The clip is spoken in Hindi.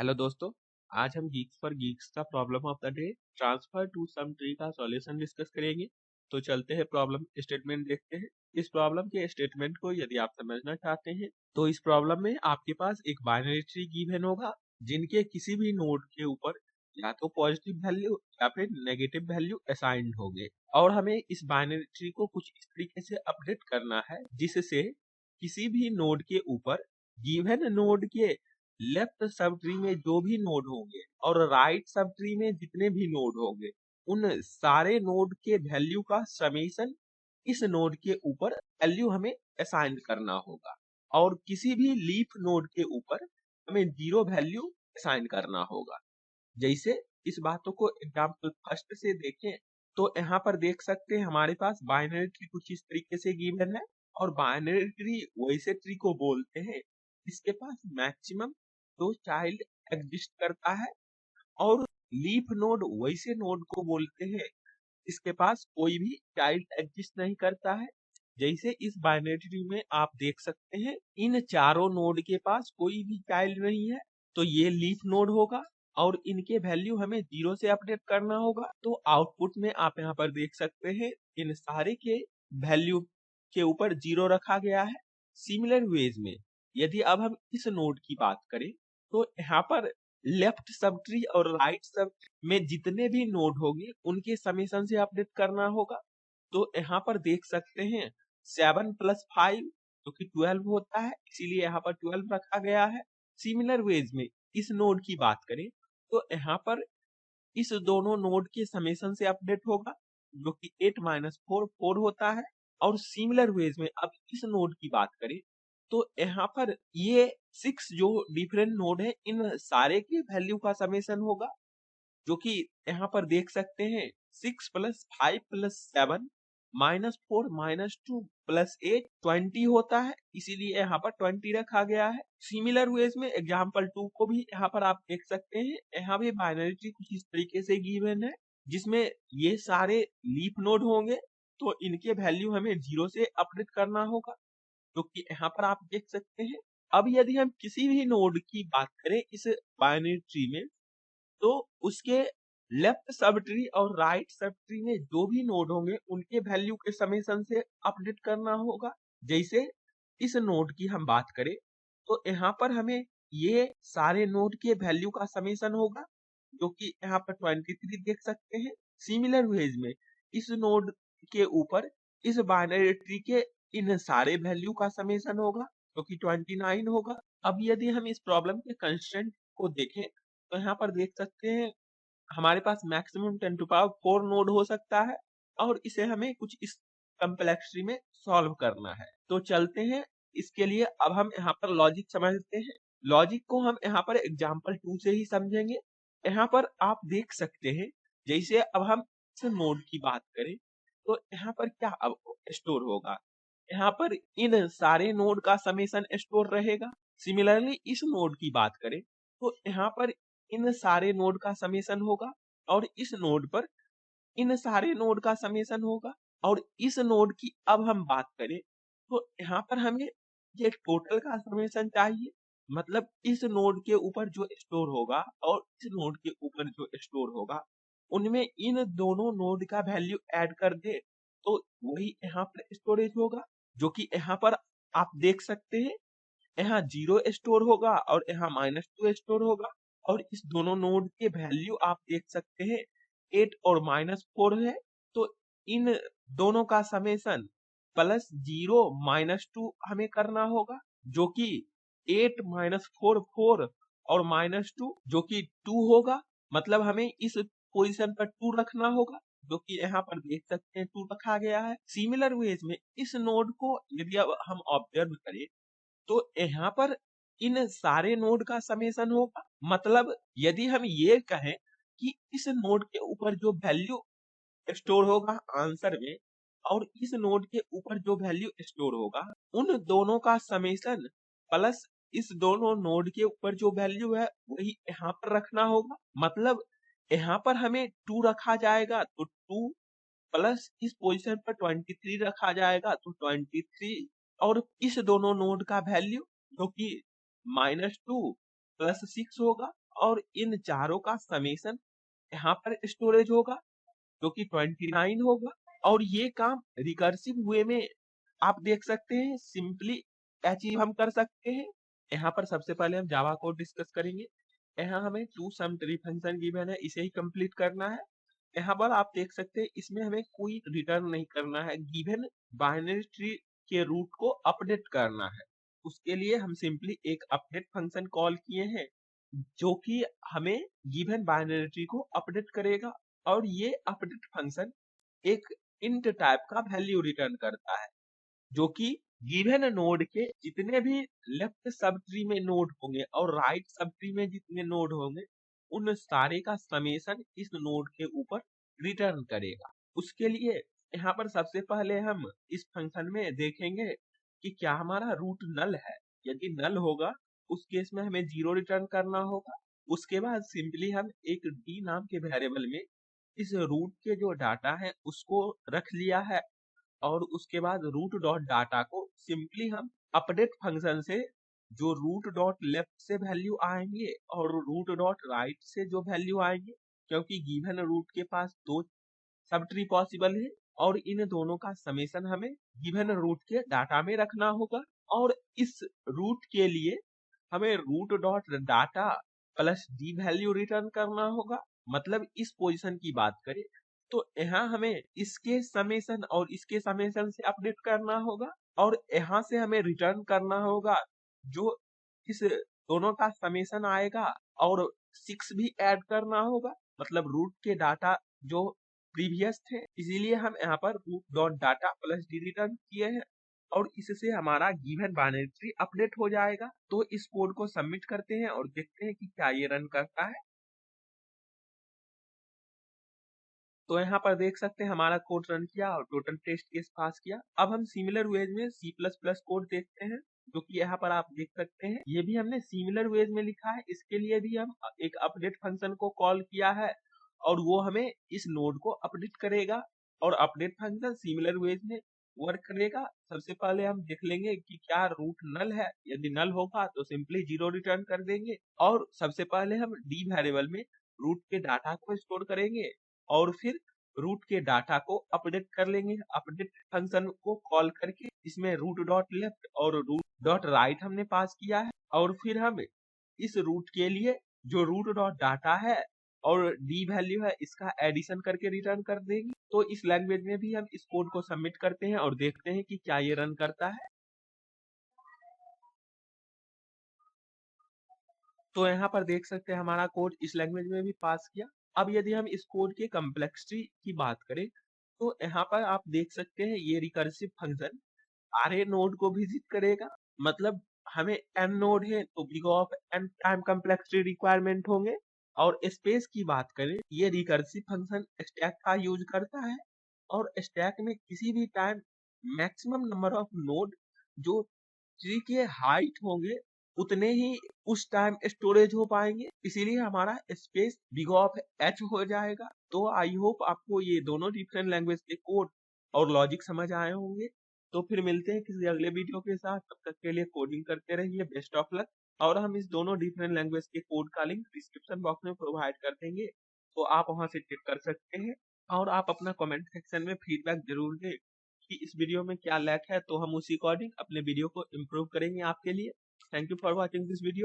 हेलो दोस्तों, आज हम गीक्स फॉर गीक्स का problem of the day transfer to sum tree का सॉल्यूशन डिस्कस करेंगे। तो चलते हैं प्रॉब्लम स्टेटमेंट देखते हैं। इस प्रॉब्लम के स्टेटमेंट को यदि आप समझना चाहते हैं तो इस प्रॉब्लम में आपके पास एक बाइनरी ट्री गिवन होगा जिनके किसी भी नोड के ऊपर या तो पॉजिटिव वैल्यू या फिर नेगेटिव वैल्यू असाइंड होंगे और हमें इस बाइनरी ट्री को कुछ इस तरीके से अपडेट करना है जिससे किसी भी नोड के ऊपर गिवन नोड के लेफ्ट सब ट्री में जो भी नोड होंगे और राइट सब ट्री में जितने भी नोड होंगे उन सारे नोड के वैल्यू का समेशन इस नोड के ऊपर वैल्यू हमें असाइन करना होगा और किसी भी लीफ नोड के ऊपर हमें 0 वैल्यू असाइन करना होगा। जैसे इस बातों को एग्जाम्पल फर्स्ट से देखें तो यहाँ पर देख सकते हैं हमारे पास बाइनरी ट्री कुछ इस तरीके से गिवन है और बाइनरी ट्री वैसे ट्री को बोलते हैं इसके पास मैक्सिमम 2 चाइल्ड एग्जिस्ट करता है और लीफ नोड वैसे नोड को बोलते हैं इसके पास कोई भी चाइल्ड एग्जिस्ट नहीं करता है। जैसे इस बाइनरी ट्री में आप देख सकते हैं इन चारों नोड के पास कोई भी चाइल्ड नहीं है तो ये लीफ नोड होगा और इनके वैल्यू हमें 0 से अपडेट करना होगा। तो आउटपुट में आप यहाँ पर देख सकते हैं इन सारे के वैल्यू के ऊपर 0 रखा गया है। सिमिलर वेज में यदि अब हम इस नोड की बात करें तो यहाँ पर लेफ्ट सब ट्री और राइट सब में जितने भी नोड होंगे उनके समेशन से अपडेट करना होगा। तो यहाँ पर देख सकते हैं 7 + 5 जो कि 12 होता है इसीलिए यहाँ पर 12 रखा गया है। सिमिलर वेज में इस नोड की बात करें तो यहाँ पर इस दोनों नोड के समेशन से अपडेट होगा जो कि 8 - 4 4 होता है। और सिमिलर वेज में अब इस नोड की बात करें तो यहाँ पर ये 6 जो डिफरेंट नोड है इन सारे के वैल्यू का समेशन होगा जो कि यहाँ पर देख सकते हैं 6 + 5 + 7 -4 -2 + 8 20 होता है इसीलिए यहाँ पर 20 रखा गया है। सिमिलर वेज में एग्जाम्पल 2 को भी यहाँ पर आप देख सकते हैं यहाँ भी बाइनरी ट्री कुछ इस तरीके से गिवन है जिसमें ये सारे लीफ नोड होंगे तो इनके वैल्यू हमें 0 से अपडेट करना होगा जो कि यहाँ पर आप देख सकते हैं। अब यदि हम किसी भी नोड की बात करें इस बाइनरी ट्री में तो उसके लेफ्ट सब ट्री और राइट सब ट्री में जो भी नोड होंगे उनके वैल्यू के समेशन से अपडेट करना होगा। जैसे इस नोड की हम बात करें तो यहाँ पर हमें ये सारे नोड के वैल्यू का समेशन होगा जो कि यहाँ पर 23 देख सकते हैं। सिमिलर वेज में इस नोड के ऊपर इस बाइनरी ट्री के इन सारे वैल्यू का समेशन होगा जो कि 29 होगा। अब यदि हम इस प्रॉब्लम के कंस्ट्रेंट को देखें तो यहाँ पर देख सकते हैं हमारे पास मैक्सिमम 10⁴ नोड हो सकता है और इसे हमें कुछ इस कम्प्लेक्सिटी में सॉल्व करना है। तो चलते हैं इसके लिए अब हम यहाँ पर लॉजिक समझते हैं। लॉजिक को हम यहाँ पर एग्जाम्पल 2 से ही समझेंगे। यहाँ पर आप देख सकते हैं जैसे अब हम इस नोड की बात करें तो यहाँ पर क्या अब स्टोर होगा, यहाँ पर इन सारे नोड का समेशन स्टोर रहेगा। सिमिलरली इस नोड की बात करें तो यहाँ पर इन सारे नोड का समेशन होगा और इस नोड पर इन सारे नोड का समेशन होगा और इस नोड की अब हम बात करें तो यहाँ पर हमें ये टोटल का समेशन चाहिए। मतलब इस नोड के ऊपर जो स्टोर होगा और इस नोड के ऊपर जो स्टोर होगा उनमें इन दोनों नोड का वैल्यू ऐड कर दे तो वही यहाँ पर स्टोरेज होगा जो कि यहाँ पर आप देख सकते हैं यहाँ 0 स्टोर होगा और यहाँ -2 स्टोर होगा और इस दोनों नोड के वैल्यू आप देख सकते हैं 8 और -4 है। तो इन दोनों का समेशन +0 -2 हमें करना होगा जो कि 8 -4 4 और -2 जो कि 2 होगा। मतलब हमें इस पोजीशन पर 2 रखना होगा जो कि यहाँ पर देख सकते हैं 2 रखा गया है। सिमिलर वेज में इस नोड को यदि अब हम ऑब्जर्व करें तो यहाँ पर इन सारे नोड का समेशन होगा। मतलब यदि हम ये कहें कि इस नोड के ऊपर जो वैल्यू स्टोर होगा आंसर में और इस नोड के ऊपर जो वैल्यू स्टोर होगा उन दोनों का समेशन प्लस इस दोनों नोड के ऊपर जो वैल्यू है वही यहाँ पर रखना होगा। मतलब यहाँ पर हमें 2 रखा जाएगा तो 2 प्लस इस पोजीशन पर 23 रखा जाएगा तो 23 और इस दोनों नोड का वैल्यू जो कि -2 + 6 होगा और इन चारों का समेशन यहाँ पर स्टोरेज होगा जो कि 29 होगा। और ये काम रिकर्सिव वे में आप देख सकते हैं सिंपली अचीव हम कर सकते हैं। यहाँ पर सबसे पहले हम जावा कोड डिस्कस करेंगे। यहाँ हमें to sum tree function given है, इसे ही कंप्लीट करना है। यहाँ पर आप देख सकते हैं इसमें हमें कोई रिटर्न नहीं करना है, गिवन बाइनरी ट्री के रूट को अपडेट करना है। उसके लिए हम सिंपली एक अपडेट फंक्शन कॉल किए हैं जो कि हमें गिवन बाइनरी ट्री को अपडेट करेगा। और ये अपडेट फंक्शन एक इंट टाइप का वैल्यू रिटर्न करता है जो कि गिवन नोड के जितने भी लेफ्ट सब ट्री में नोड होंगे और राइट सब ट्री में जितने नोड होंगे उन सारे का समेशन इस नोड के ऊपर रिटर्न करेगा। उसके लिए यहाँ पर सबसे पहले हम इस फंक्शन में देखेंगे कि क्या हमारा रूट नल है। यदि नल होगा उस केस में हमें 0 रिटर्न करना होगा। उसके बाद सिंपली हम एक डी नाम के वेरिएबल में इस रूट के जो डाटा है उसको रख लिया है। और उसके बाद रूट डॉट डाटा को सिंपली हम अपडेट फंक्शन से जो रूट डॉट लेफ्ट से वैल्यू आएंगे और रूट डॉट राइट से जो वैल्यू आएंगे, क्योंकि गिवन रूट के पास दो सब ट्री पॉसिबल है और इन दोनों का समेशन हमें गिवन रूट के डाटा में रखना होगा। और इस रूट के लिए हमें root dot data plus D value return करना होगा। मतलब इस पोजीशन की बात करें तो यहाँ हमें इसके समेशन और इसके समेशन से अपडेट करना होगा और यहाँ से हमें रिटर्न करना होगा जो इस दोनों का समेशन आएगा और 6 भी ऐड करना होगा। मतलब रूट के डाटा जो प्रीवियस थे, इसीलिए हम यहाँ पर root dot data plus D return किए हैं और इससे हमारा गिवन बाइनरी ट्री अपडेट हो जाएगा। तो इस कोड को सबमिट करते हैं और देखते हैं कि क्या ये रन करता है। तो यहाँ पर देख सकते हैं हमारा कोड रन किया और टोटल टेस्ट केस पास किया। अब हम सिमिलर वेज में C++ कोड देखते हैं जो कि यहाँ पर आप देख सकते हैं ये भी हमने सिमिलर वेज में लिखा है। इसके लिए भी हम एक अपडेट फंक्शन को कॉल किया है और वो हमें इस नोड को अपडेट करेगा और अपडेट फंक्शन सिमिलर वेज में वर्क करेगा। सबसे पहले हम देख लेंगे कि क्या रूट नल है। यदि नल होगा तो सिंपली 0 रिटर्न कर देंगे और सबसे पहले हम डी वेरिएबल में रूट के डाटा को स्टोर करेंगे और फिर रूट के डाटा को अपडेट कर लेंगे। अपडेट फंक्शन को कॉल करके इसमें रूट डॉट लेफ्ट और रूट डॉट राइट हमने पास किया है और फिर हम इस रूट के लिए जो रूट डॉट डाटा है और डी वैल्यू है इसका एडिशन करके रिटर्न कर देंगे। तो इस लैंग्वेज में भी हम इस कोड को सबमिट करते हैं और देखते हैं कि क्या ये रन करता है। तो यहाँ पर देख सकते हैं हमारा कोड इस लैंग्वेज में भी पास किया। अब यदि हम इस कोड के कम्प्लेक्सिटी की बात करें तो यहाँ पर आप देख सकते हैं ये रिकर्सिव फंक्शन सारे नोड को विजिट करेगा। मतलब हमें n नोड है तो big of n time complexity requirement होंगे। और स्पेस की बात करें ये रिकर्सिव फंक्शन स्टैक का यूज करता है और स्टैक में किसी भी time maximum number of node जो ट्री के हाइट होंगे उतने ही उस टाइम स्टोरेज हो पाएंगे, इसीलिए हमारा स्पेस बिग ऑफ h हो जाएगा। तो आई होप आपको ये दोनों डिफरेंट लैंग्वेज के कोड और लॉजिक समझ आए होंगे। तो फिर मिलते हैं किसी अगले वीडियो के साथ, तब तक के लिए कोडिंग करते रहिए। Best of luck. और हम इस दोनों डिफरेंट लैंग्वेज के कोड का लिंक डिस्क्रिप्शन बॉक्स में प्रोवाइड कर देंगे तो आप वहां से चेक कर सकते हैं। और आप अपना कमेंट सेक्शन में फीडबैक जरूर दें कि इस वीडियो में क्या लैक है, तो हम उसी अकॉर्डिंग अपने वीडियो को इम्प्रूव करेंगे आपके लिए। Thank you for watching this video.